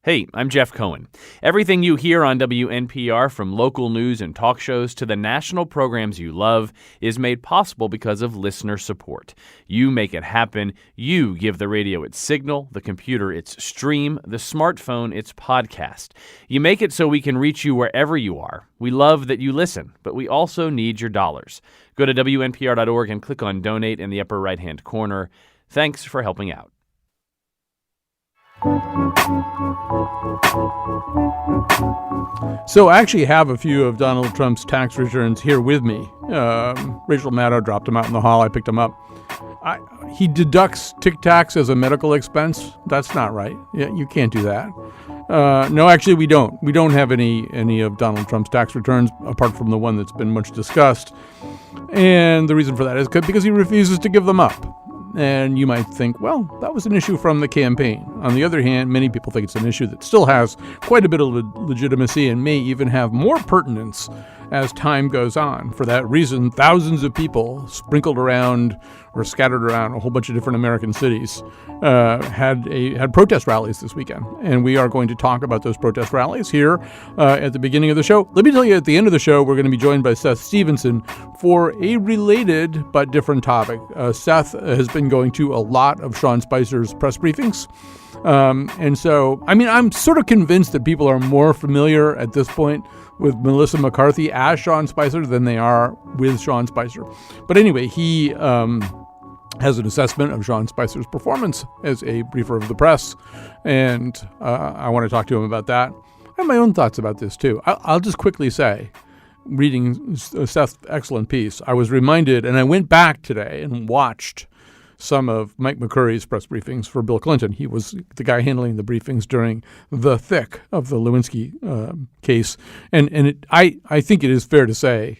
Hey, I'm Jeff Cohen. Everything you hear on WNPR, from local news and talk shows to the national programs you love, is made possible because of listener support. You make it happen. You give the radio its signal, the computer its stream, the smartphone its podcast. You make it so we can reach you wherever you are. We love that you listen, but we also need your dollars. Go to WNPR.org and click on Donate in the upper right-hand corner. Thanks for helping out. So I actually have a few of Donald Trump's tax returns here with me. Rachel Maddow dropped them out in the hall. I picked them up. He deducts Tic Tacs as a medical expense. That's not right. Yeah, you can't do that. No, actually, we don't. We don't have any of Donald Trump's tax returns, apart from the one that's been much discussed. And the reason for that is because he refuses to give them up. And you might think, well, that was an issue from the campaign. On the other hand, many people think it's an issue that still has quite a bit of legitimacy and may even have more pertinence as time goes on. For that reason, thousands of people sprinkled around or scattered around a whole bunch of different American cities had protest rallies this weekend. And we are going to talk about those protest rallies here at the beginning of the show. Let me tell you, at the end of the show, we're going to be joined by Seth Stevenson for a related but different topic. Seth has been going to a lot of Sean Spicer's press briefings. And so, I'm sort of convinced that people are more familiar at this point with Melissa McCarthy as Sean Spicer than they are with Sean Spicer. But anyway, he has an assessment of Sean Spicer's performance as a briefer of the press, and I want to talk to him about that. I have my own thoughts about this, too. I'll just quickly say, reading Seth's excellent piece, I was reminded, and I went back today and watched some of Mike McCurry's press briefings for Bill Clinton. He was the guy handling the briefings during the thick of the Lewinsky case. And I think it is fair to say,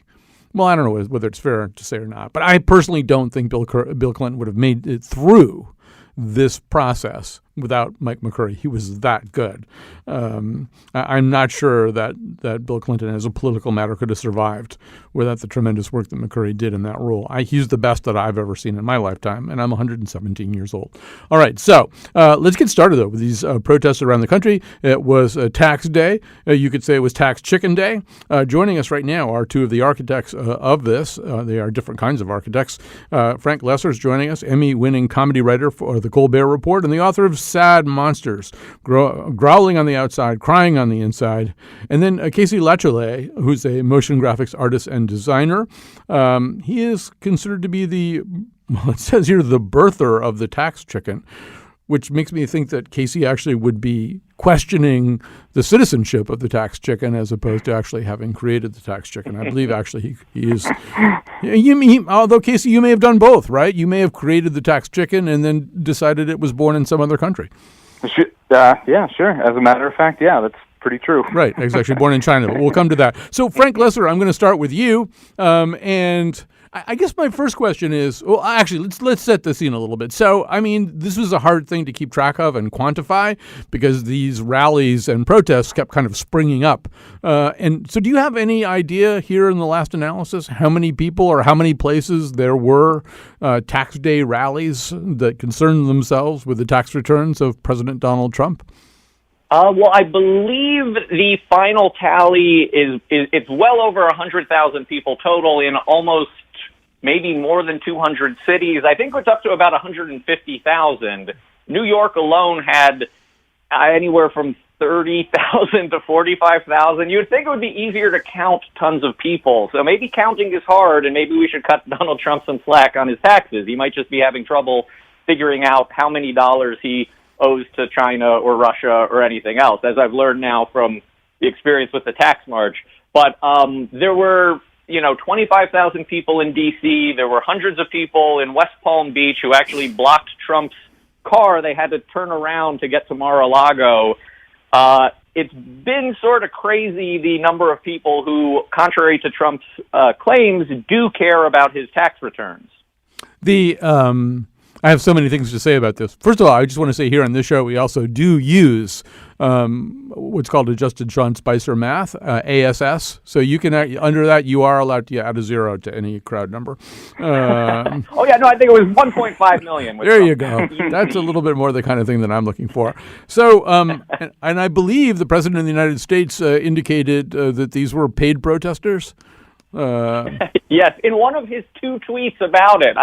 well, I don't know whether it's fair to say or not, but I personally don't think Bill Clinton would have made it through this process without Mike McCurry. He was that good. I'm not sure that Bill Clinton, as a political matter, could have survived without the tremendous work that McCurry did in that role. He's the best that I've ever seen in my lifetime, and I'm 117 years old. All right, so let's get started, though, with these protests around the country. It was a tax day. You could say it was tax chicken day. Joining us right now are two of the architects of this. They are different kinds of architects. Frank Lesser is joining us, Emmy-winning comedy writer for The Colbert Report and the author of Sad Monsters, growling on the outside, crying on the inside. And then Casey Lachelet, who's a motion graphics artist and designer. He is considered to be it says here, the birther of the tax chicken, which makes me think that Casey actually would be questioning the citizenship of the tax chicken as opposed to actually having created the tax chicken. I believe actually he is. Although, Casey, you may have done both, right? You may have created the tax chicken and then decided it was born in some other country. Yeah, sure. As a matter of fact, yeah, that's pretty true. Right. It's actually born in China, but we'll come to that. So, Frank Lesser, I'm going to start with you. And I guess my first question is, well, actually, let's set the scene a little bit. So, this was a hard thing to keep track of and quantify because these rallies and protests kept kind of springing up. And so do you have any idea here in the last analysis how many people or how many places there were tax day rallies that concerned themselves with the tax returns of President Donald Trump? Well, I believe the final tally it's well over 100,000 people total in almost maybe more than 200 cities. I think it's up to about 150,000. New York alone had anywhere from 30,000 to 45,000. You would think it would be easier to count tons of people. So maybe counting is hard, and maybe we should cut Donald Trump some slack on his taxes. He might just be having trouble figuring out how many dollars he owes to China or Russia or anything else, as I've learned now from the experience with the tax march. But there were 25,000 people in D.C. There were hundreds of people in West Palm Beach who actually blocked Trump's car. They had to turn around to get to Mar-a-Lago. It's been sort of crazy, the number of people who, contrary to Trump's claims, do care about his tax returns. I have so many things to say about this. First of all, I just want to say here on this show, we also do use what's called adjusted Sean Spicer math, ASS. So you can, under that, you are allowed to add a 0 to any crowd number. Oh, yeah, no, I think it was 1.5 million. There you go. That's a little bit more the kind of thing that I'm looking for. So, and I believe the President of the United States indicated that these were paid protesters. Yes, in one of his 2 tweets about it.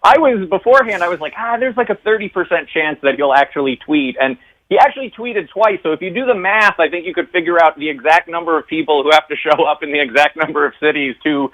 I was, beforehand, I was like, there's like a 30% chance that he'll actually tweet. And he actually tweeted twice. So if you do the math, I think you could figure out the exact number of people who have to show up in the exact number of cities to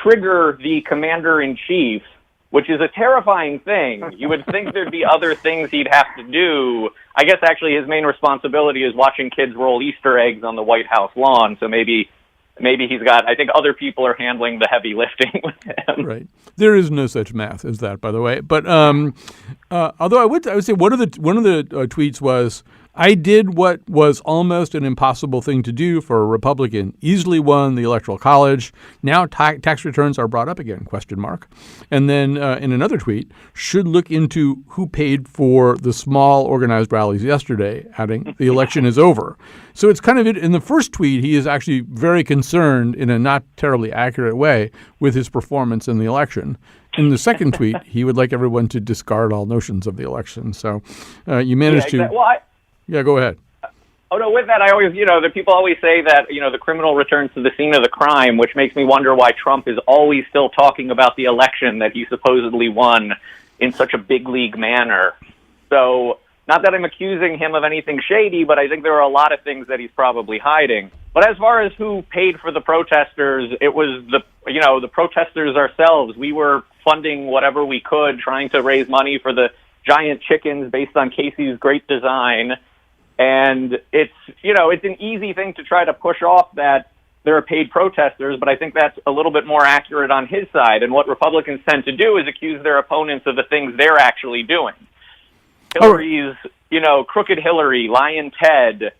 trigger the commander-in-chief, which is a terrifying thing. You would think there'd be other things he'd have to do. I guess actually his main responsibility is watching kids roll Easter eggs on the White House lawn. So maybe he's got, I think other people are handling the heavy lifting with him. Right. There is no such math as that, by the way. But although I would say one of the tweets was, I did what was almost an impossible thing to do for a Republican. Easily won the Electoral College. Now tax returns are brought up again, ? And then in another tweet, should look into who paid for the small organized rallies yesterday, adding the election is over. So it's kind of, in the first tweet, he is actually very concerned in a not terribly accurate way with his performance in the election. In the second tweet, he would like everyone to discard all notions of the election. So you managed to... Well, yeah, go ahead. Oh, no, with that, I always, the people always say that, the criminal returns to the scene of the crime, which makes me wonder why Trump is always still talking about the election that he supposedly won in such a big league manner. So, not that I'm accusing him of anything shady, but I think there are a lot of things that he's probably hiding. But as far as who paid for the protesters, it was the protesters ourselves. We were funding whatever we could, trying to raise money for the giant chickens based on Casey's great design. And it's an easy thing to try to push off that there are paid protesters, but I think that's a little bit more accurate on his side. And what Republicans tend to do is accuse their opponents of the things they're actually doing. Hillary's, crooked Hillary, Lion Ted.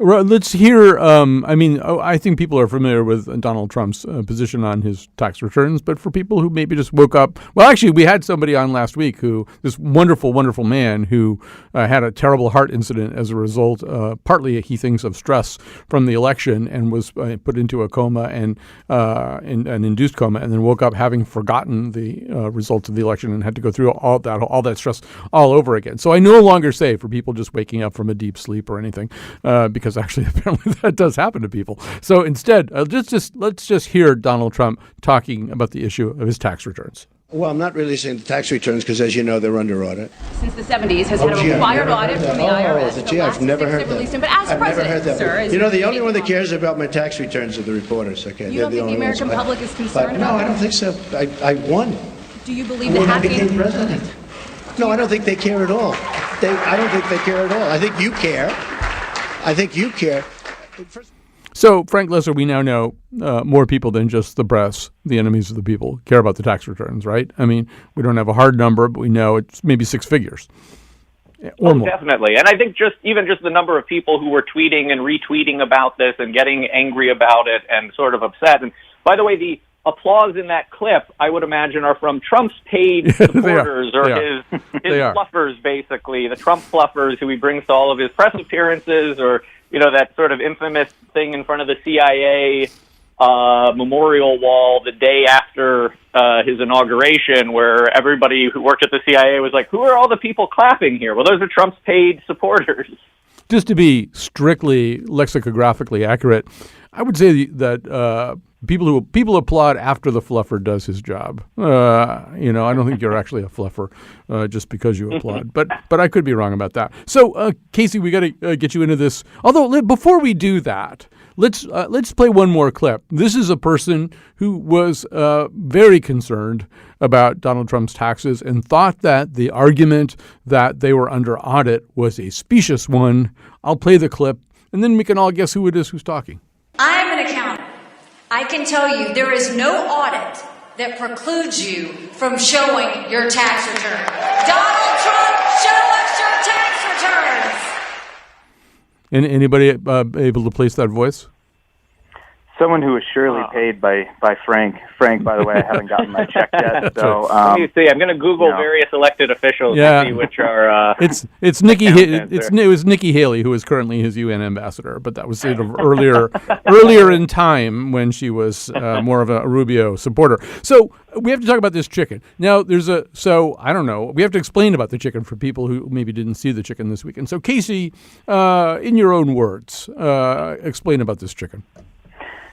Let's hear, I think people are familiar with Donald Trump's position on his tax returns, but for people who maybe just woke up, well, actually, we had somebody on last week this wonderful, wonderful man who had a terrible heart incident as a result, partly he thinks of stress from the election, and was put into a coma and an induced coma, and then woke up having forgotten the results of the election and had to go through all that stress all over again. So I no longer say for people just waking up from a deep sleep or anything, because actually apparently that does happen to people. So instead, let's just hear Donald Trump talking about the issue of his tax returns. Well, I'm not releasing the tax returns because, as you know, they're under audit. Since the 70s has had a required audit from the IRS. I've never heard that. But as president, sir, the only one that cares about my tax returns are the reporters. Okay, you don't think the American public is concerned about that? No, I don't think so. I won. Do you believe that I became president? No, I don't think they care at all. I don't think they care at all. I think you care. So, Frank Lesser, we now know more people than just the press, the enemies of the people, care about the tax returns, right? I mean, we don't have a hard number, but we know it's maybe 6 figures or more. Definitely. And I think just the number of people who were tweeting and retweeting about this and getting angry about it and sort of upset. And by the way, the applause in that clip, I would imagine, are from Trump's paid supporters or his fluffers, basically, the Trump fluffers who he brings to all of his press appearances, or, that sort of infamous thing in front of the CIA memorial wall the day after his inauguration, where everybody who worked at the CIA was like, who are all the people clapping here? Well, those are Trump's paid supporters. Just to be strictly lexicographically accurate, I would say that people applaud after the fluffer does his job. I don't think you're actually a fluffer just because you applaud. But I could be wrong about that. So, Casey, we got to get you into this. Although before we do that, let's play one more clip. This is a person who was very concerned about Donald Trump's taxes and thought that the argument that they were under audit was a specious one. I'll play the clip, and then we can all guess who it is who's talking. I am an accountant. I can tell you there is no audit that precludes you from showing your tax return. Donald Trump, show us your tax returns. Anybody able to place that voice? Someone who was surely paid by Frank. Frank, by the way, I haven't gotten my check yet. So let me see. I'm going to Google various elected officials to see which are. It's Nikki. It was Nikki Haley who is currently his UN ambassador, but that was sort of earlier in time when she was more of a Rubio supporter. So we have to talk about this chicken. Now I don't know. We have to explain about the chicken for people who maybe didn't see the chicken this weekend. So Casey, in your own words, explain about this chicken.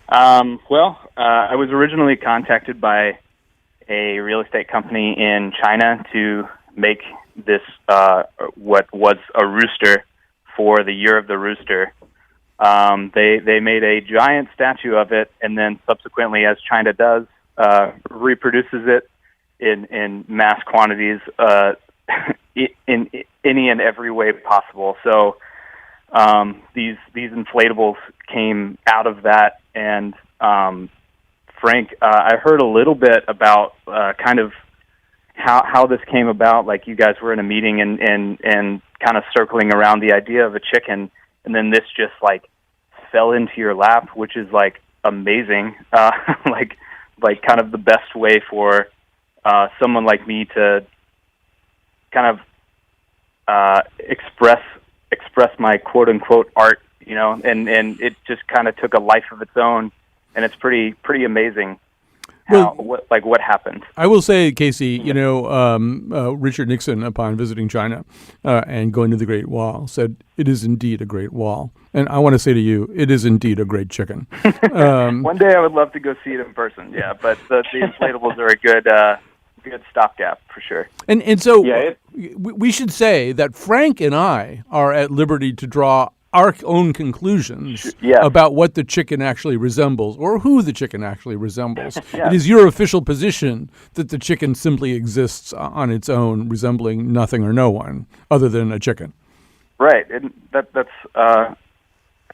I was originally contacted by a real estate company in China to make this, what was a rooster for the Year of the Rooster. They made a giant statue of it, and then subsequently, as China does, reproduces it in mass quantities, in any and every way possible. So, these inflatables came out of that, and Frank, I heard a little bit about kind of how this came about. Like you guys were in a meeting and kind of circling around the idea of a chicken, and then this just like fell into your lap, which is like amazing. Like kind of the best way for someone like me to kind of express my quote unquote art, and it just kind of took a life of its own, and it's pretty amazing what happened. I will say, Casey, Richard Nixon, upon visiting China and going to the Great Wall, said it is indeed a great wall, and I want to say to you, it is indeed a great chicken. One day I would love to go see it in person. Yeah, but the inflatables are a good stopgap for sure. And so we should say that Frank and I are at liberty to draw our own conclusions about what the chicken actually resembles or who the chicken actually resembles. It is your official position that the chicken simply exists on its own, resembling nothing or no one other than a chicken. Right. And that's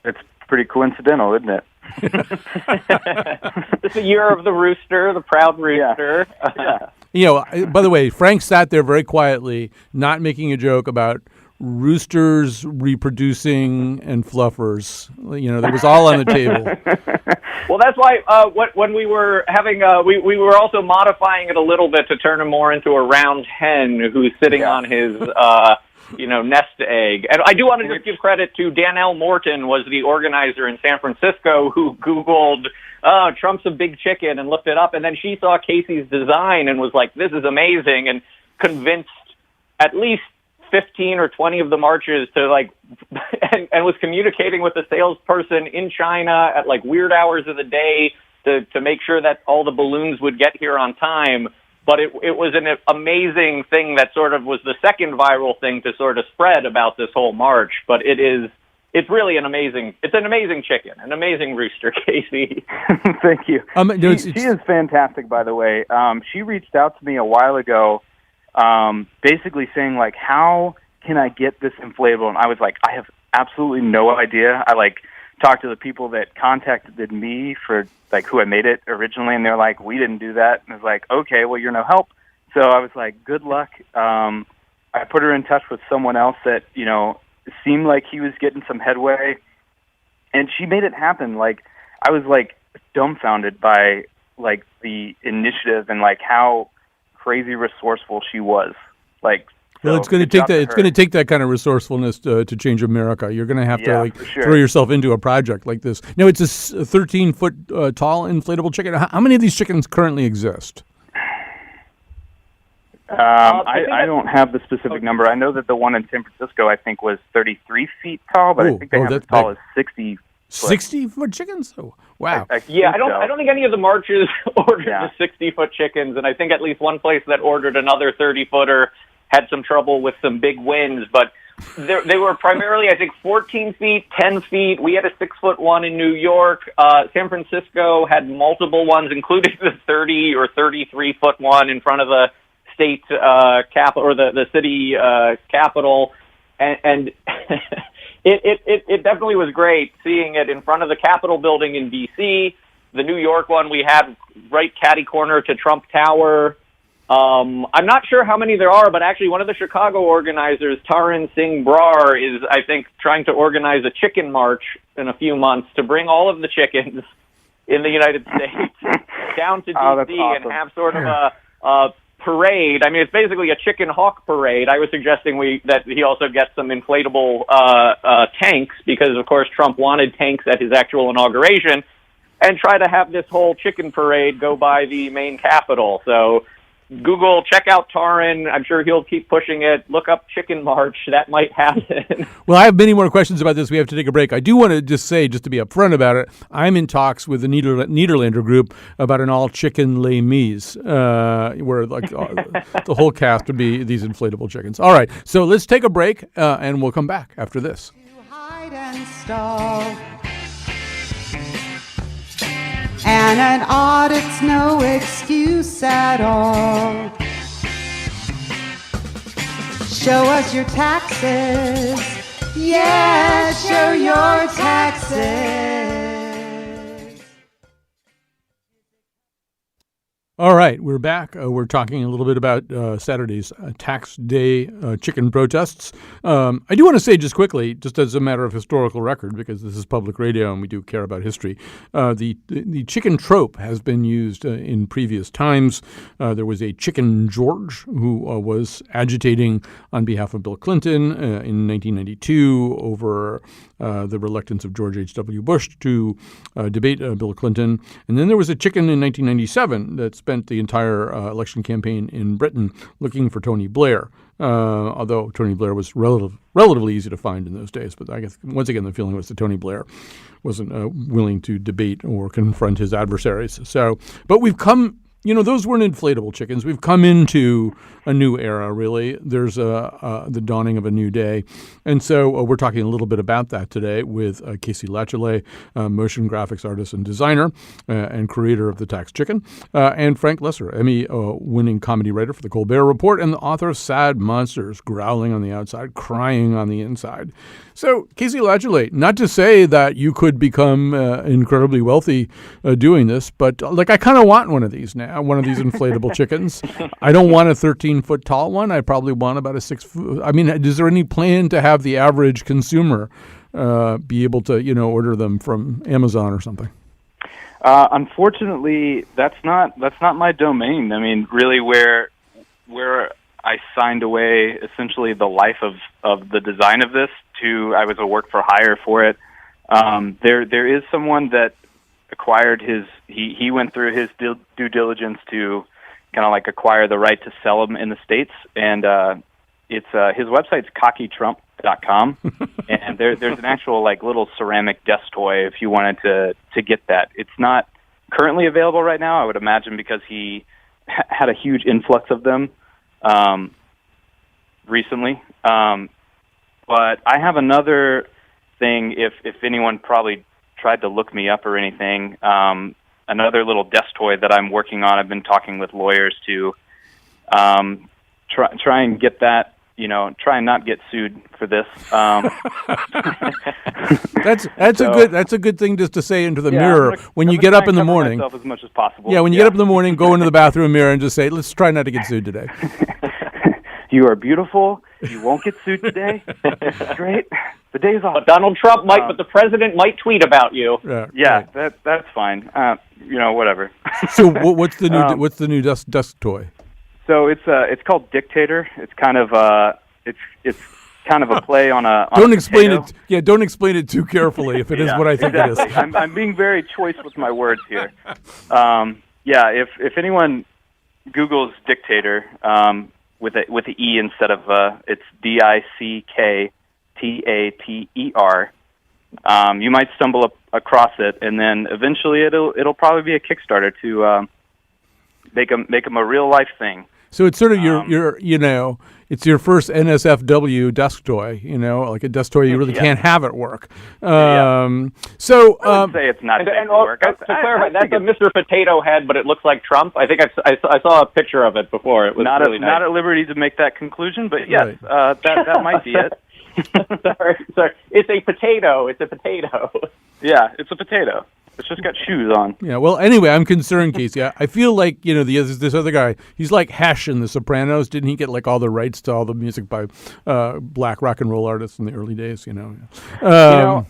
it's pretty coincidental, isn't it? It's the Year of the Rooster, the proud rooster. Yeah. By the way, Frank sat there very quietly, not making a joke about roosters reproducing and fluffers. That was all on the table. Well, that's why when we were having we were also modifying it a little bit to turn him more into a round hen who's sitting on his nest egg. And I do want to just give credit to Danelle Morton, was the organizer in San Francisco, who Googled Trump's a big chicken and looked it up, and then she saw Casey's design and was like, this is amazing, and convinced at least 15 or 20 of the marchers to and was communicating with the salesperson in China at weird hours of the day to make sure that all the balloons would get here on time. But it was an amazing thing that sort of was the second viral thing to sort of spread about this whole march. But it's really an amazing chicken, an amazing rooster, Casey. Thank you. She is fantastic, by the way. She reached out to me a while ago, basically saying how can I get this inflatable? And I was like, I have absolutely no idea. I talked to the people that contacted me for who I made it originally, and they're like, we didn't do that. And I was like, okay, well, you're no help. So I was like, good luck. I put her in touch with someone else that seemed like he was getting some headway, and she made it happen. I was dumbfounded by the initiative and how crazy resourceful she was. Well, it's going to take that. It's going to take that kind of resourcefulness to change America. You're going to have to throw yourself into a project like this. Now, it's a 13-foot tall inflatable chicken. How many of these chickens currently exist? I don't have the specific number. I know that the one in San Francisco, I think, was 33 feet tall, but I think they have as tall as 60. 60-foot chickens? Oh, wow. I don't think any of the marches ordered the 60-foot chickens, and I think at least one place that ordered another 30-footer had some trouble with some big winds, but they were primarily, I think, 14 feet, 10 feet. We had a 6-foot one in New York. San Francisco had multiple ones, including the 30 or 33-foot one in front of the state capital or the city capital, and it definitely was great seeing it in front of the Capitol building in D.C. The New York one we had right catty corner to Trump Tower. I'm not sure how many there are, but actually one of the Chicago organizers, Taran Singh Brar, is, I think, trying to organize a chicken march in a few months to bring all of the chickens in the United States down to Oh, that's D.C. awesome. and have sort of a parade. I mean, it's basically a chicken hawk parade. I was suggesting that he also get some inflatable tanks because, of course, Trump wanted tanks at his actual inauguration, and try to have this whole chicken parade go by the main Capitol. So Google, check out Tarin. I'm sure he'll keep pushing it. Look up Chicken March. That might happen. Well, I have many more questions about this. We have to take a break. I do want to just say, just to be upfront about it, I'm in talks with the Nederlander group about an all-chicken Les Mis, where like the whole cast would be these inflatable chickens. All right, so let's take a break, and we'll come back after this. Hide and stall. And an audit's no excuse at all. Show us your taxes. Yeah, show your taxes. All right, we're back. We're talking a little bit about Saturday's tax day chicken protests. I do want to say just quickly, just as a matter of historical record, because this is public radio and we do care about history, the chicken trope has been used in previous times. There was a Chicken George who was agitating on behalf of Bill Clinton in 1992 over the reluctance of George H.W. Bush to debate Bill Clinton. And then there was a chicken in 1997 that spent the entire election campaign in Britain looking for Tony Blair, although Tony Blair was relatively easy to find in those days. But I guess, once again, the feeling was that Tony Blair wasn't willing to debate or confront his adversaries. So, but we've come... those weren't inflatable chickens. We've come into a new era, really. There's the dawning of a new day. And so we're talking a little bit about that today with Casey Lachelet, motion graphics artist and designer and creator of The Tax Chicken, and Frank Lesser, Emmy-winning comedy writer for The Colbert Report and the author of Sad Monsters, Growling on the Outside, Crying on the Inside. So, Casey Lachelet, not to say that you could become incredibly wealthy doing this, but I kind of want one of these now. One of these inflatable chickens. I don't want a 13-foot tall one. I probably want about a 6 foot. I mean, is there any plan to have the average consumer be able to, order them from Amazon or something? Unfortunately, that's not my domain. I mean, really, where I signed away essentially the life of the design of this to, I was a work for hire for it. There is someone that acquired he went through his due diligence to kind of acquire the right to sell them in the States, and it's his website's cockytrump.com, and there's an actual little ceramic desk toy if you wanted to get that. It's not currently available right now, I would imagine, because he had a huge influx of them recently. But I have another thing, if anyone probably tried to look me up or anything, another little desk toy that I'm working on. I've been talking with lawyers to try and get that, try and not get sued for this. That's a good thing just to say into the mirror when you get up in the morning. Myself as much as possible. Yeah, when you get up in the morning, go into the bathroom mirror and just say, "Let's try not to get sued today." You are beautiful. You won't get sued today. Great. The day's off. But Donald Trump might, but the president might tweet about you. Yeah, right. That's fine. Whatever. So what's the new desk toy? So it's called Dictator. It's kind of it's kind of a play on a. Don't explain it. Yeah, don't explain it too carefully if it is what I think exactly. it is. I'm being very choice with my words here. If anyone Googles Dictator with the E instead of it's Dicktater. You might stumble across it, and then eventually it'll probably be a Kickstarter to make them a real life thing. So it's sort of your it's your first NSFW desk toy, like a desk toy you really can't have at work. So I would say it's not at work. To clarify, that's a Mr. Potato Head, but it looks like Trump. I think I saw a picture of it before. It was not really nice. Not at liberty to make that conclusion, but yes, right. That might be it. sorry. It's a potato. It's a potato. Yeah, it's a potato. It's just got shoes on. Yeah, well, anyway, I'm concerned, Casey. I feel like, this other guy, he's like Hesh in The Sopranos. Didn't he get all the rights to all the music by black rock and roll artists in the early days, I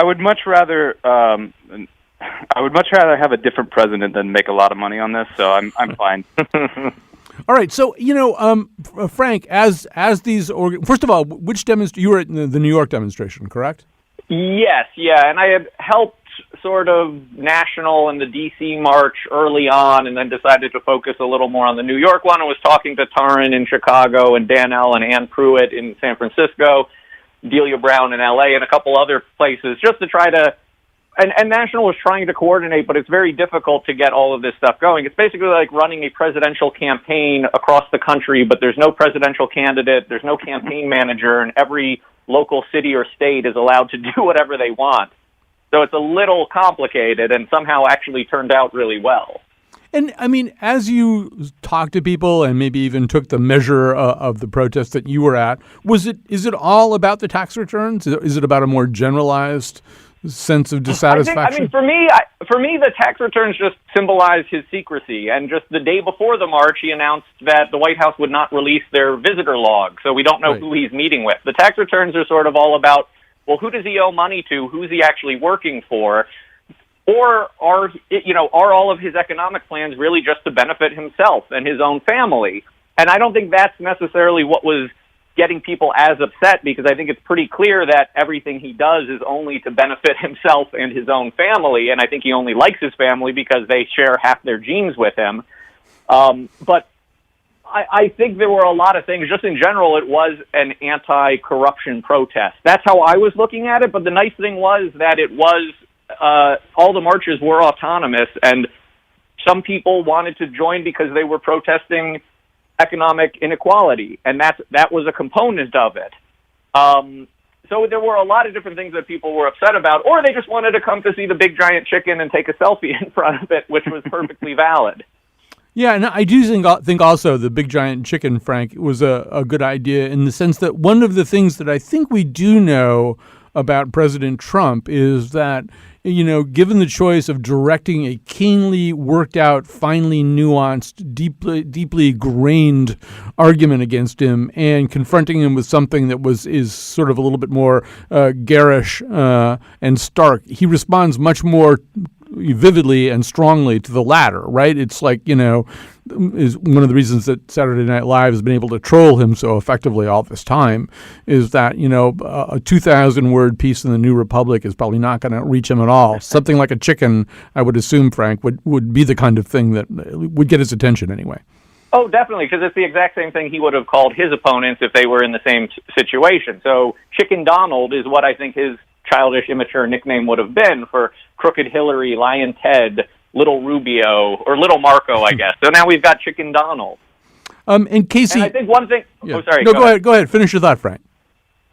would much rather I would much rather have a different president than make a lot of money on this, so I'm fine. All right, so Frank, as these first of all, which you were at the New York demonstration, correct? Yes, yeah, and I had helped sort of national and the D.C. march early on, and then decided to focus a little more on the New York one. I was talking to Taryn in Chicago and Danelle and Ann Pruitt in San Francisco, Delia Brown in L.A., and a couple other places, just to try to. And National was trying to coordinate, but it's very difficult to get all of this stuff going. It's basically like running a presidential campaign across the country, but there's no presidential candidate, there's no campaign manager, and every local city or state is allowed to do whatever they want. So it's a little complicated and somehow actually turned out really well. And, I mean, as you talked to people and maybe even took the measure of the protest that you were at, is it all about the tax returns? Is it about a more generalized sense of dissatisfaction? For me, the tax returns just symbolize his secrecy. And just the day before the march, he announced that the White House would not release their visitor log. So we don't know who he's meeting with. The tax returns are sort of all about, well, who does he owe money to? Who's he actually working for? Or are all of his economic plans really just to benefit himself and his own family? And I don't think that's necessarily what was getting people as upset, because I think it's pretty clear that everything he does is only to benefit himself and his own family, and I think he only likes his family because they share half their genes with him. But I think there were a lot of things. Just in general, it was an anti-corruption protest. That's how I was looking at it, but the nice thing was that it was all the marches were autonomous, and some people wanted to join because they were protesting economic inequality, and that was a component of it. So there were a lot of different things that people were upset about, or they just wanted to come to see the big giant chicken and take a selfie in front of it, which was perfectly valid. Yeah, and I do think also the big giant chicken, Frank, was a good idea in the sense that one of the things that I think we do know about President Trump is that, given the choice of directing a keenly worked out, finely nuanced, deeply grained argument against him and confronting him with something that is sort of a little bit more garish and stark, he responds much more vividly and strongly to the latter, right? It's like, is one of the reasons that Saturday Night Live has been able to troll him so effectively all this time is that, a 2,000-word piece in the New Republic is probably not going to reach him at all. Something like a chicken, I would assume, Frank, would be the kind of thing that would get his attention anyway. Oh, definitely, because it's the exact same thing he would have called his opponents if they were in the same situation. So Chicken Donald is what I think his childish, immature nickname would have been for Crooked Hillary, Lion Ted, Little Rubio, or Little Marco, I guess. So now we've got Chicken Donald. And Casey, and I think one thing. Yeah. Oh, sorry. No, go ahead. Finish your thought, Frank.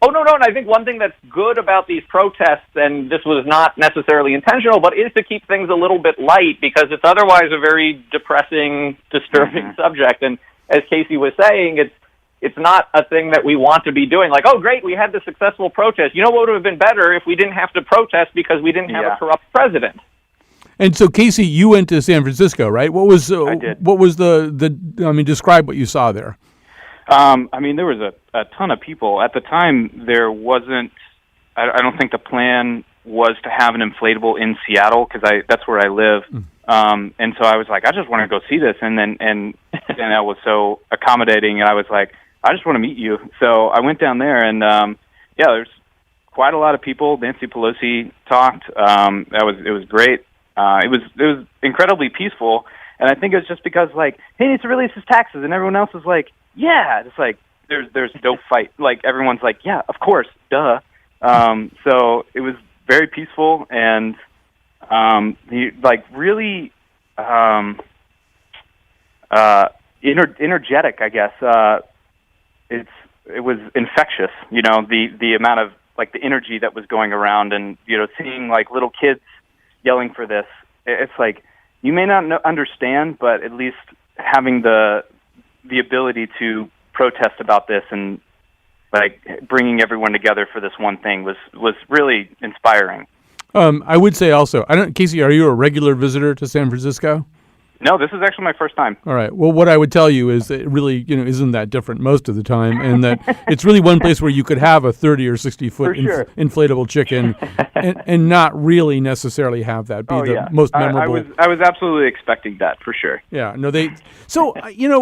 Oh, no. And I think one thing that's good about these protests, and this was not necessarily intentional, but is to keep things a little bit light, because it's otherwise a very depressing, disturbing subject. And as Casey was saying, it's not a thing that we want to be doing. Like, oh, great, we had the successful protest. You know what would have been better if we didn't have to protest because we didn't have a corrupt president. And so, Casey, you went to San Francisco, right? What was I did. What was describe what you saw there. There was a ton of people. At the time, there wasn't, I don't think the plan was to have an inflatable in Seattle, because that's where I live. And so I was like, I just want to go see this. And I was so accommodating, and I was like, I just want to meet you. So I went down there, and there's quite a lot of people. Nancy Pelosi talked. It was great. It was incredibly peaceful, and I think it was just because, like, he needs to release his taxes, and everyone else is like, yeah. It's like there's no fight. Like, everyone's like, yeah, of course, duh. So it was very peaceful, and he really energetic, I guess. It was infectious, the amount of, like, the energy that was going around, and seeing, like, little kids yelling for this. It's like, you may not understand, but at least having the ability to protest about this and, like, bringing everyone together for this one thing was really inspiring. I would say also, Casey, are you a regular visitor to San Francisco? No, this is actually my first time. All right. Well, what I would tell you is that it really, isn't that different most of the time, and that it's really one place where you could have a 30 or 60-foot inflatable chicken and not really necessarily have that be most memorable. I was absolutely expecting that, for sure. Yeah. No, So,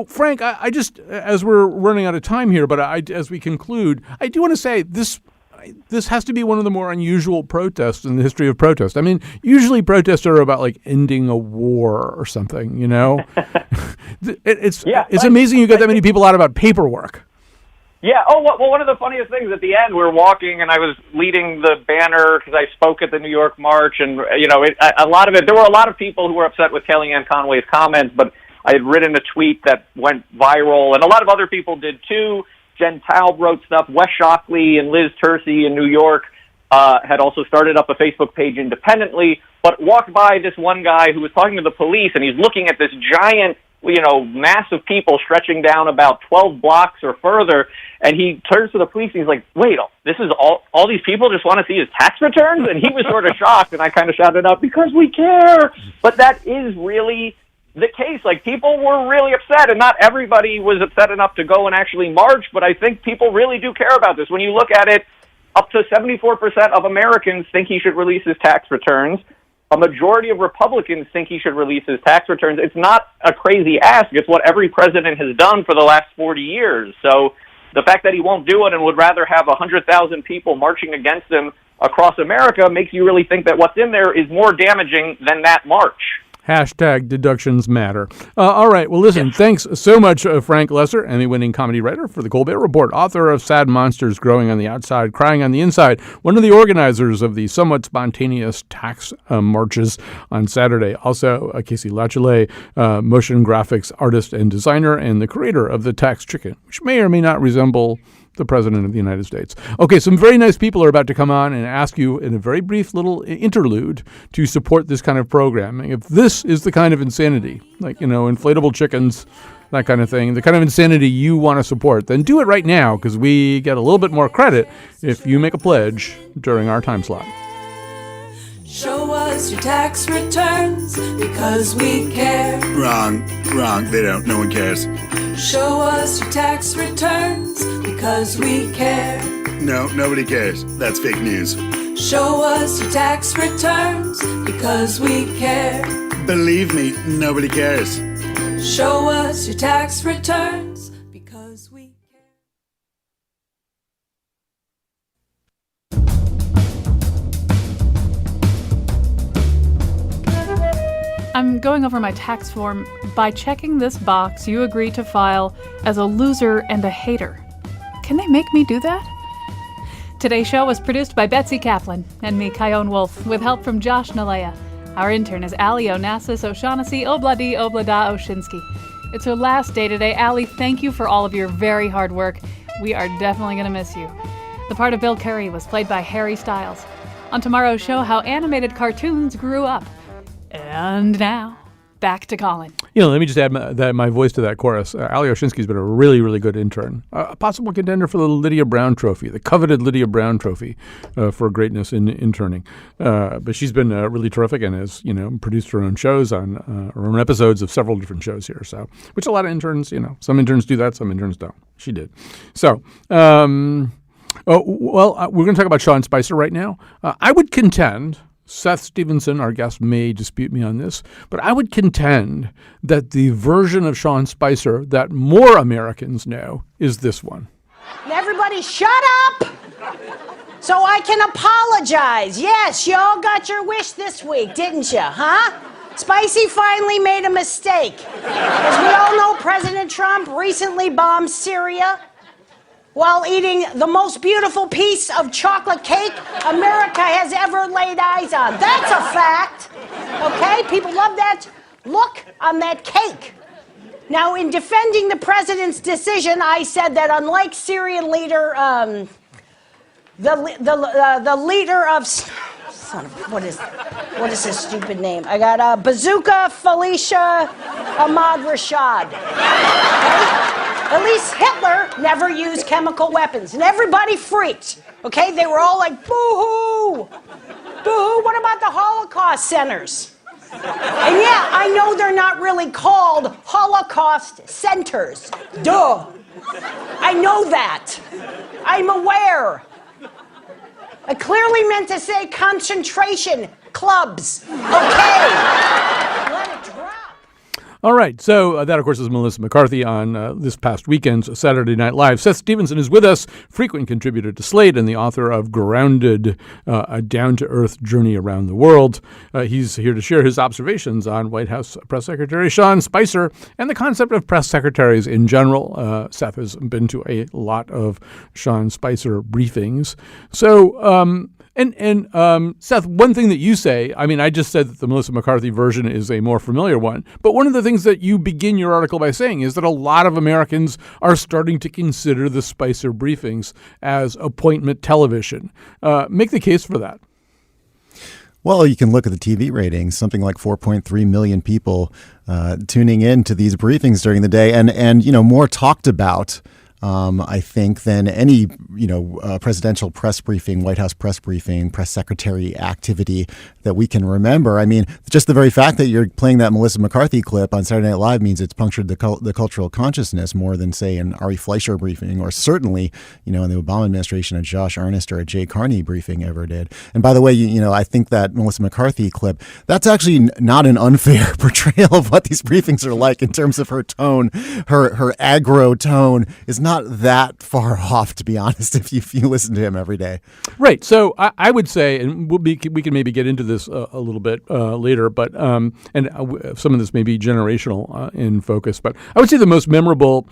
Frank, I just, as we're running out of time here, but as we conclude, I do want to say this has to be one of the more unusual protests in the history of protest. I mean, usually protests are about like ending a war or something, It's amazing you got that many people out about paperwork. Yeah. Oh, well, one of the funniest things at the end, we're walking, and I was leading the banner because I spoke at the New York March, and there were a lot of people who were upset with Kellyanne Conway's comments, but I had written a tweet that went viral, and a lot of other people did too. Jen Taub wrote stuff. Wes Shockley and Liz Tercy in New York had also started up a Facebook page independently, but walked by this one guy who was talking to the police, and he's looking at this giant, mass of people stretching down about 12 blocks or further, and he turns to the police and he's like, wait, this is all these people just want to see his tax returns? And he was sort of shocked, and I kind of shouted out, because we care. But that is really the case. Like, people were really upset, and not everybody was upset enough to go and actually march, but I think people really do care about this. When you look at it, up to 74% of Americans think he should release his tax returns. A majority of Republicans think he should release his tax returns. It's not a crazy ask. It's what every president has done for the last 40 years. So the fact that he won't do it and would rather have 100,000 people marching against him across America makes you really think that what's in there is more damaging than that march. #deductions matter. All right. Well, listen, thanks so much, Frank Lesser, Emmy-winning comedy writer for The Colbert Report, author of Sad Monsters Growing on the Outside, Crying on the Inside, one of the organizers of the somewhat spontaneous tax marches on Saturday. Also, Casey Lachelet, motion graphics artist and designer, and the creator of The Tax Chicken, which may or may not resemble the President of the United States. Okay, some very nice people are about to come on and ask you in a very brief little interlude to support this kind of programming. If this is the kind of insanity, like, inflatable chickens, that kind of thing, the kind of insanity you want to support, then do it right now, because we get a little bit more credit if you make a pledge during our time slot. Show us your tax returns because we care. Wrong. They don't. No one cares. Show us your tax returns because we care. No, nobody cares. That's fake news. Show us your tax returns because we care. Believe me, nobody cares. Show us your tax returns because we care. I'm going over my tax form. By checking this box, you agree to file as a loser and a hater. Can they make me do that? Today's show was produced by Betsy Kaplan and me, Kyone Wolf, with help from Josh Nalea. Our intern is Ali Onassis O'Shaughnessy Obladi Oblada Oshinsky. It's her last day today. Ali, thank you for all of your very hard work. We are definitely going to miss you. The part of Bill Curry was played by Harry Styles. On tomorrow's show, how animated cartoons grew up. And now, back to Colin. Let me just add my voice to that chorus. Ali Oshinsky's been a really, really good intern. A possible contender for the Lydia Brown Trophy, the coveted Lydia Brown Trophy for greatness in interning. But she's been really terrific and has, produced her own shows on her own episodes of several different shows here. So, which a lot of interns, some interns do that, some interns don't. She did. So, we're going to talk about Sean Spicer right now. I would contend, Seth Stevenson, our guest, may dispute me on this, but I would contend that the version of Sean Spicer that more Americans know is this one. Everybody shut up so I can apologize. Yes, you all got your wish this week, didn't you, huh? Spicy finally made a mistake. As we all know, President Trump recently bombed Syria while eating the most beautiful piece of chocolate cake America has ever laid eyes on. That's a fact. Okay? People love that look on that cake. Now, in defending the president's decision, I said that unlike Syrian leader, the leader of... Son of, what is his stupid name? I got Bazooka Felicia Ahmad Rashad. Okay? At least Hitler never used chemical weapons, and everybody freaked. Okay, they were all like, boo-hoo! Boo-hoo, what about the Holocaust centers? And yeah, I know they're not really called Holocaust centers. Duh. I know that. I'm aware. I clearly meant to say concentration clubs. Okay. Let it drop. All right. So that, of course, is Melissa McCarthy on this past weekend's Saturday Night Live. Seth Stevenson is with us, frequent contributor to Slate and the author of Grounded, a down-to-earth journey around the world. He's here to share his observations on White House Press Secretary Sean Spicer and the concept of press secretaries in general. Seth has been to a lot of Sean Spicer briefings. So, Seth, one thing that you say, I mean, I just said that the Melissa McCarthy version is a more familiar one, but one of the things that you begin your article by saying is that a lot of Americans are starting to consider the Spicer briefings as appointment television. Make the case for that. Well, you can look at the TV ratings, something like 4.3 million people tuning in to these briefings during the day and more talked about I think, than any, presidential press briefing, White House press briefing, press secretary activity that we can remember. I mean, just the very fact that you're playing that Melissa McCarthy clip on Saturday Night Live means it's punctured the cultural consciousness more than, say, an Ari Fleischer briefing or certainly, in the Obama administration, a Josh Earnest or a Jay Carney briefing ever did. And by the way, I think that Melissa McCarthy clip, that's actually not an unfair portrayal of what these briefings are like in terms of her tone. Her aggro tone is not that far off, to be honest, if you listen to him every day. Right. So I would say, and we can maybe get into this a little bit later, but some of this may be generational in focus, but I would say the most memorable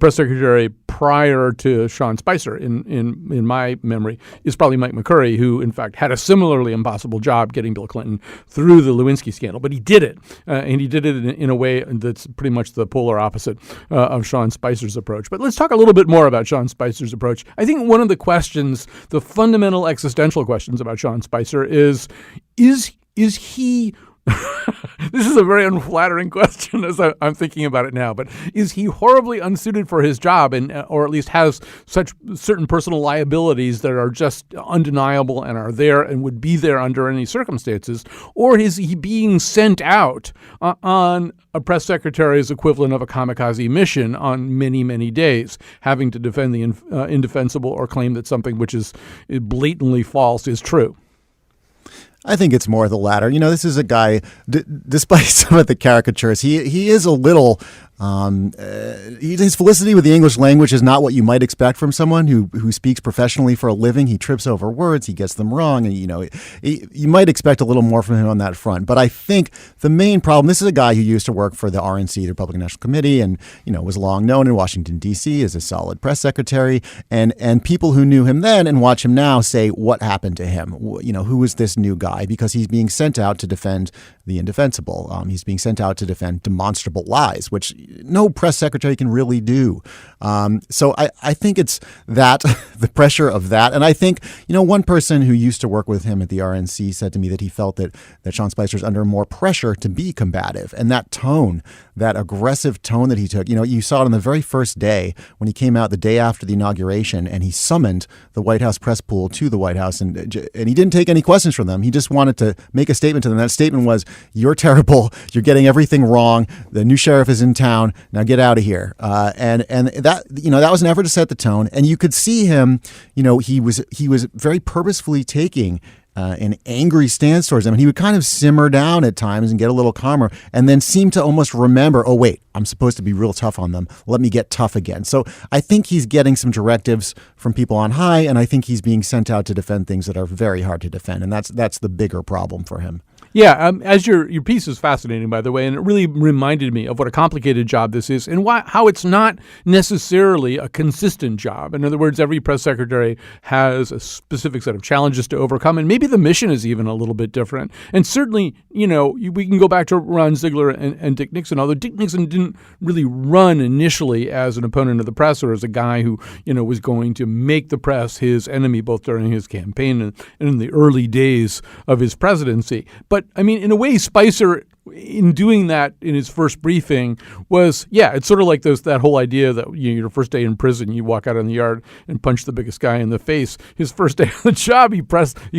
press secretary prior to Sean Spicer, in my memory, is probably Mike McCurry, who, in fact, had a similarly impossible job getting Bill Clinton through the Lewinsky scandal. But he did it, and he did it in a way that's pretty much the polar opposite of Sean Spicer's approach. But let's talk a little bit more about Sean Spicer's approach. I think one of the questions, the fundamental existential questions about Sean Spicer is he... This is a very unflattering question as I'm thinking about it now, but is he horribly unsuited for his job or at least has such certain personal liabilities that are just undeniable and are there and would be there under any circumstances? Or is he being sent out on a press secretary's equivalent of a kamikaze mission on many, many days, having to defend the indefensible or claim that something which is blatantly false is true? I think it's more the latter. This is a guy, despite some of the caricatures, he is a little, his felicity with the English language is not what you might expect from someone who speaks professionally for a living. He trips over words, he gets them wrong, and, you might expect a little more from him on that front. But I think the main problem, this is a guy who used to work for the RNC, the Republican National Committee, and, was long known in Washington, D.C. as a solid press secretary. And people who knew him then and watch him now say, what happened to him? Who is this new guy? Because he's being sent out to defend the indefensible. He's being sent out to defend demonstrable lies, which no press secretary can really do. So I think it's that, the pressure of that. And I think, one person who used to work with him at the RNC said to me that he felt that Sean Spicer's under more pressure to be combative. And that tone, that aggressive tone that he took, you saw it on the very first day when he came out the day after the inauguration and he summoned the White House press pool to the White House. And he didn't take any questions from them. He just wanted to make a statement to them. That statement was, you're terrible. You're getting everything wrong. The new sheriff is in town. Now get out of here. And that, that was an effort to set the tone. And you could see him, he was very purposefully taking an angry stance towards them. And he would kind of simmer down at times and get a little calmer and then seem to almost remember, oh, wait, I'm supposed to be real tough on them. Let me get tough again. So I think he's getting some directives from people on high, and I think he's being sent out to defend things that are very hard to defend. And that's the bigger problem for him. Yeah, as your piece is fascinating, by the way, and it really reminded me of what a complicated job this is and how it's not necessarily a consistent job. In other words, every press secretary has a specific set of challenges to overcome, and maybe the mission is even a little bit different. And certainly, we can go back to Ron Ziegler and Dick Nixon, although Dick Nixon didn't really run initially as an opponent of the press or as a guy who, was going to make the press his enemy both during his campaign and in the early days of his presidency. But I mean, in a way, Spicer in doing that in his first briefing was, it's sort of like that whole idea that your first day in prison, you walk out in the yard and punch the biggest guy in the face. His first day on the job, he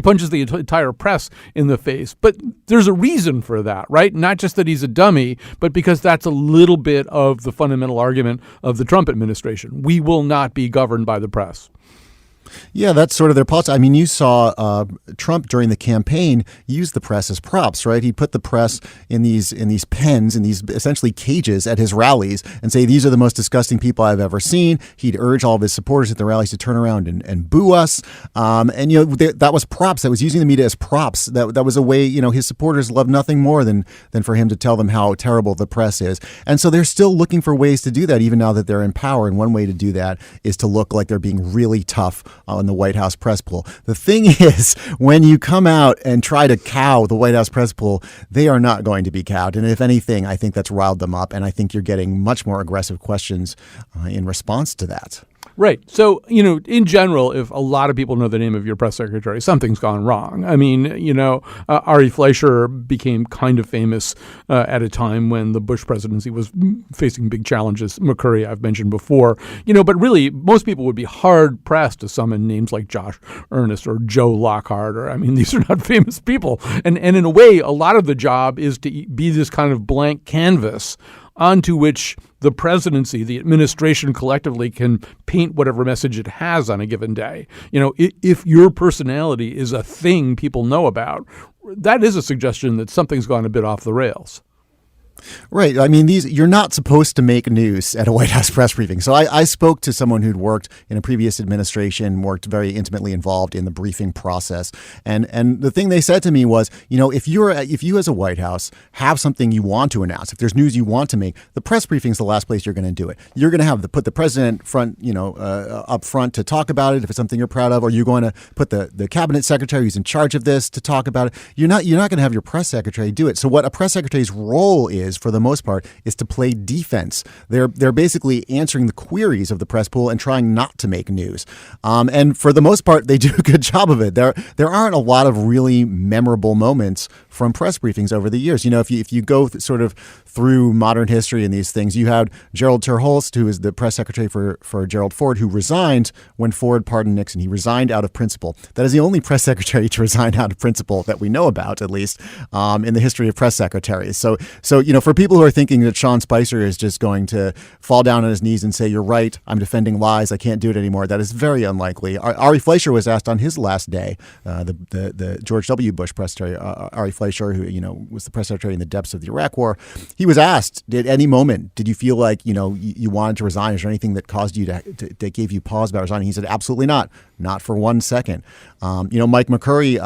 punches the entire press in the face. But there's a reason for that, right? Not just that he's a dummy, but because that's a little bit of the fundamental argument of the Trump administration. We will not be governed by the press. Yeah, that's sort of their policy. I mean, you saw Trump during the campaign use the press as props, right? He put the press in these pens, in these essentially cages at his rallies and say, these are the most disgusting people I've ever seen. He'd urge all of his supporters at the rallies to turn around and boo us. That was props. That was using the media as props. That was a way, his supporters love nothing more than for him to tell them how terrible the press is. And so they're still looking for ways to do that, even now that they're in power. And one way to do that is to look like they're being really tough on the White House press pool. The thing is, when you come out and try to cow the White House press pool, they are not going to be cowed. And if anything, I think that's riled them up. And I think you're getting much more aggressive questions in response to that. Right. So, in general, if a lot of people know the name of your press secretary, something's gone wrong. I mean, Ari Fleischer became kind of famous at a time when the Bush presidency was facing big challenges. McCurry, I've mentioned before, but really most people would be hard pressed to summon names like Josh Earnest or Joe Lockhart. These are not famous people. And in a way, a lot of the job is to be this kind of blank canvas onto which the presidency, the administration collectively can paint whatever message it has on a given day. If your personality is a thing people know about, that is a suggestion that something's gone a bit off the rails. Right. I mean, you're not supposed to make news at a White House press briefing. So I spoke to someone who'd worked in a previous administration, worked very intimately involved in the briefing process. And the thing they said to me was, if you as a White House have something you want to announce, if there's news you want to make, the press briefing is the last place you're going to do it. You're going to put the president up front to talk about it if it's something you're proud of, or you're going to put the cabinet secretary who's in charge of this to talk about it. You're not going to have your press secretary do it. So what a press secretary's role is, for the most part, is to play defense. They're basically answering the queries of the press pool and trying not to make news. And for the most part, they do a good job of it. There aren't a lot of really memorable moments from press briefings over the years. If you go sort of through modern history and these things, you had Gerald Terholst, who is the press secretary for Gerald Ford, who resigned when Ford pardoned Nixon. He resigned out of principle. That is the only press secretary to resign out of principle that we know about, at least, in the history of press secretaries. So for people who are thinking that Sean Spicer is just going to fall down on his knees and say, "You're right, I'm defending lies, I can't do it anymore," that is very unlikely. Ari Fleischer was asked on his last day, the George W. Bush press secretary, Ari Fleischer, who was the press secretary in the depths of the Iraq War. He was asked, at any moment, did you feel like you wanted to resign? Is there anything that caused you that gave you pause about resigning? He said, absolutely not for 1 second. Mike McCurry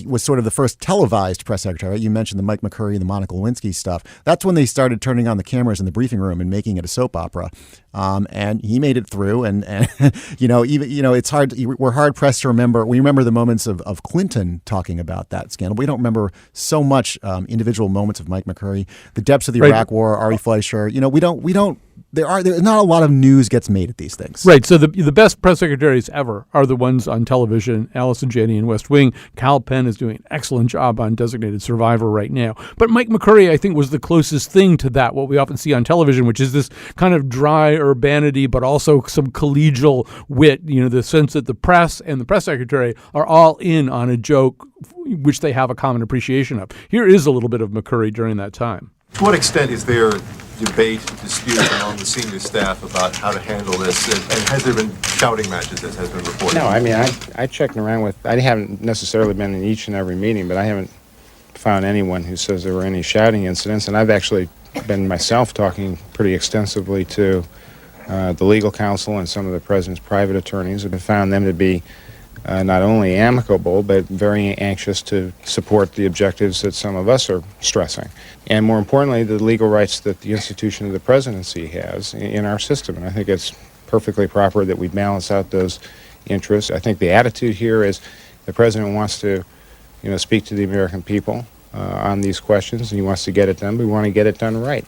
was sort of the first televised press secretary. Right? You mentioned the Mike McCurry, the Monica Lewinsky stuff. That's when they started turning on the cameras in the briefing room and making it a soap opera. And he made it through. And it's hard. We're hard pressed to remember. We remember the moments of Clinton talking about that scandal. We don't remember so much individual moments of Mike McCurry, the depths of the Iraq War, Ari Fleischer. We don't. There's not a lot of news gets made at these things. Right. So the best press secretaries ever are the ones on television. Allison Janney in West Wing. Kal Penn is doing an excellent job on Designated Survivor right now. But Mike McCurry, I think, was the closest thing to that, what we often see on television, which is this kind of dry urbanity, but also some collegial wit, the sense that the press and the press secretary are all in on a joke which they have a common appreciation of. Here is a little bit of McCurry during that time. To what extent is there debate, dispute among the senior staff about how to handle this? And has there been shouting matches, as has been reported? No, I checked around with, I haven't necessarily been in each and every meeting, but I haven't found anyone who says there were any shouting incidents. And I've actually been myself talking pretty extensively to the legal counsel and some of the president's private attorneys, and found them to be not only amicable, but very anxious to support the objectives that some of us are stressing. And more importantly, the legal rights that the institution of the presidency has in our system. And I think it's perfectly proper that we balance out those interests. I think the attitude here is the president wants to, speak to the American people on these questions, and he wants to get it done, but we want to get it done right.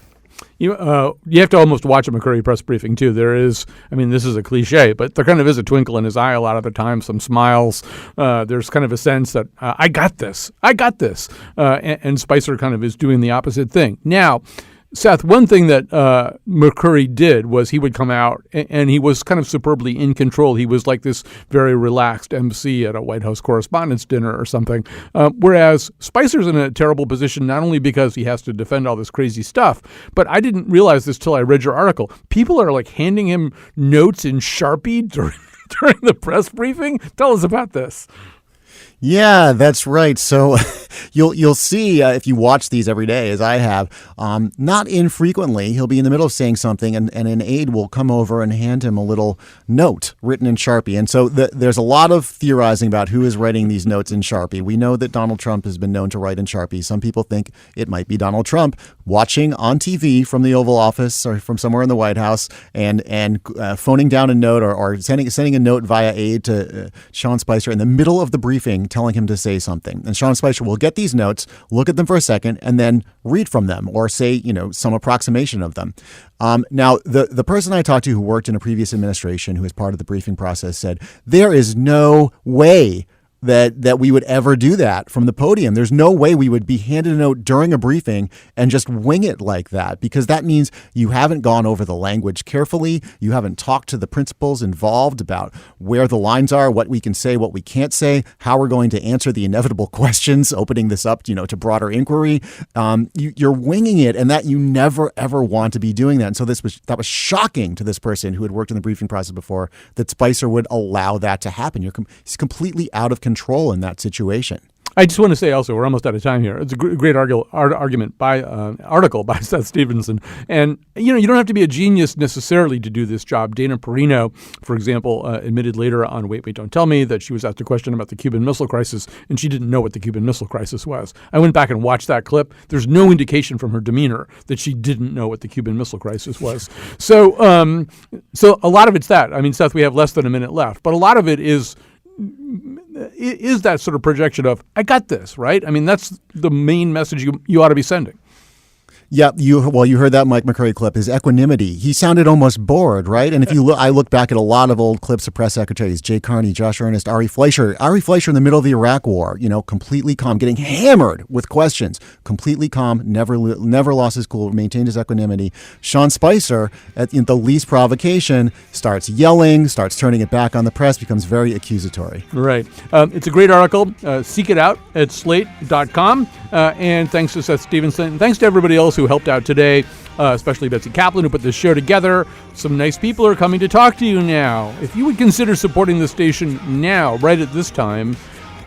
You have to almost watch a McCurry press briefing, too. There is, this is a cliche, but there kind of is a twinkle in his eye a lot of the time, some smiles. There's kind of a sense that, I got this. And Spicer kind of is doing the opposite thing. Now, Seth, one thing that McCurry did was he would come out and he was kind of superbly in control. He was like this very relaxed MC at a White House Correspondents' Dinner or something. Whereas Spicer's in a terrible position, not only because he has to defend all this crazy stuff, but I didn't realize this till I read your article. People are like handing him notes in Sharpie during the press briefing. Tell us about this. Yeah, that's right. So you'll see if you watch these every day, as I have, not infrequently, he'll be in the middle of saying something and an aide will come over and hand him a little note written in Sharpie. And so there's a lot of theorizing about who is writing these notes in Sharpie. We know that Donald Trump has been known to write in Sharpie. Some people think it might be Donald Trump watching on TV from the Oval Office or from somewhere in the White House and phoning down a note or sending a note via aide to Sean Spicer in the middle of the briefing, telling him to say something. And Sean Spicer will get these notes, look at them for a second, and then read from them or say, some approximation of them. Now, the person I talked to who worked in a previous administration, who was part of the briefing process, said, there is no way that we would ever do that from the podium. There's no way we would be handed a note during a briefing and just wing it like that, because that means you haven't gone over the language carefully. You haven't talked to the principals involved about where the lines are, what we can say, what we can't say, how we're going to answer the inevitable questions, opening this up, to broader inquiry. You're winging it, and that you never, ever want to be doing that. And so that was shocking to this person who had worked in the briefing process before, that Spicer would allow that to happen. He's completely out of control in that situation. I just want to say also, we're almost out of time here. It's a great argument by article by Seth Stevenson. And, you don't have to be a genius necessarily to do this job. Dana Perino, for example, admitted later on Wait, Don't Tell Me that she was asked a question about the Cuban Missile Crisis, and she didn't know what the Cuban Missile Crisis was. I went back and watched that clip. There's no indication from her demeanor that she didn't know what the Cuban Missile Crisis was. So a lot of it's that. Seth, we have less than a minute left, but a lot of it is that sort of projection of, I got this, right? That's the main message you ought to be sending. Yeah, you heard that Mike McCurry clip, his equanimity. He sounded almost bored, right? And if you look, I look back at a lot of old clips of press secretaries, Jay Carney, Josh Earnest, Ari Fleischer in the middle of the Iraq War, completely calm, getting hammered with questions, completely calm, never lost his cool, maintained his equanimity. Sean Spicer, at the least provocation, starts yelling, starts turning it back on the press, becomes very accusatory. Right. It's a great article. Seek it out at slate.com. And thanks to Seth Stevenson. And thanks to everybody else who helped out today, especially Betsy Kaplan, who put this show together. Some nice people are coming to talk to you now. If you would consider supporting the station now, right at this time,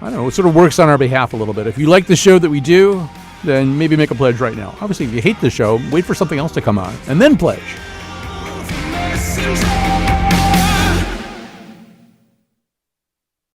I don't know, it sort of works on our behalf a little bit. If you like the show that we do, then maybe make a pledge right now. Obviously, if you hate the show, wait for something else to come on, and then pledge.